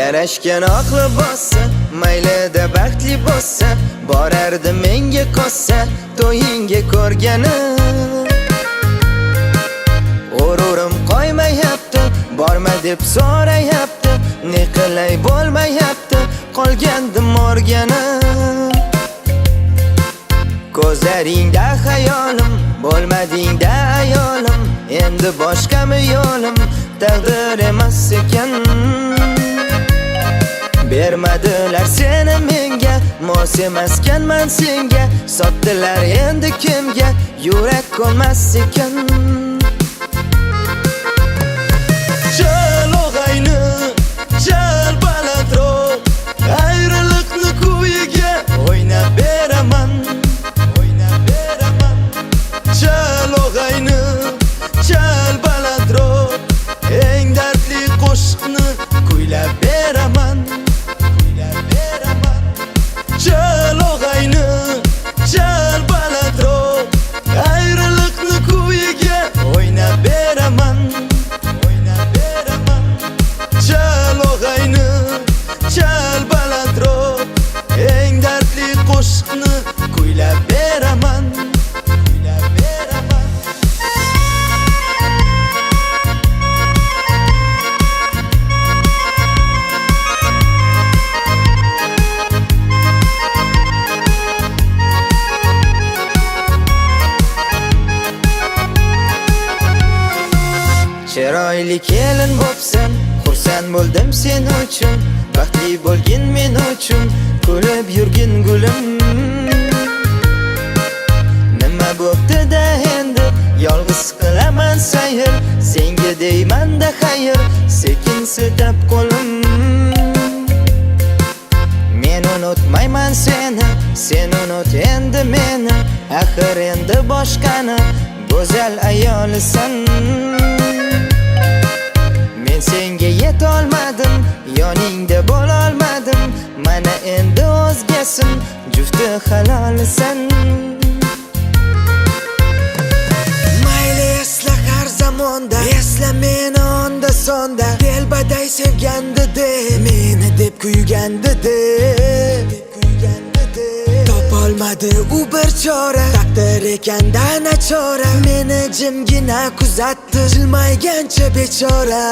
yarashgan aqli bossa, maylida baxtli bossa, borardi menga qossa, to'yingga ko'rgani. G'ururim qo'ymayapti, borma deb so'rayapti, ne qilay bo'lmayapti, qolgandim o'rgani. Ko'zlaringda xayolim, bo'lmadingda ayolim, endi boshqami yo'lim, taqdir emas ekan. Bermadilar seni menga, mos emaskanman senga, sotdilar endi kimga, yurak ko'nmas ekan. Chal og'ayni, chal balandroq, ayriliqni kuyiga o'ynab beraman. Chal og'ayni, chal balandroq, eng dardli qo'shiqni kuylab beraman. Chal og'ayni, chal balandroq, ayriliqni kuyiga o'ynab beraman. Chal og'ayni, chal balandroq, eng dardli qo'shiqni kuylab beraman. Chiroyli kelin bo'psan, xursand bo'ldim sen uchun, baxtli bo'lgin men uchun, kulib yurgin gulim. Nima bo'pti-da endi, yolg'iz qilaman sayr, senga deyman-da xayr, sekin siltab qo'lim. Men unutmayman seni, sen unut endi meni, axir endi boshqani, go'zal ayolisan. Men senga yetolmadim, yoningda bo'lolmadim, mana endi o'zgasin, jufti halolisan. Mayli esla har zamonda, esla meni onda sonda, telbaday sevgandidi, meni deb kuygandidi. Topolmadi u bir chora, taqdir ekanda nachora, meni jimgina kuzatdi, jilmaygancha bechora.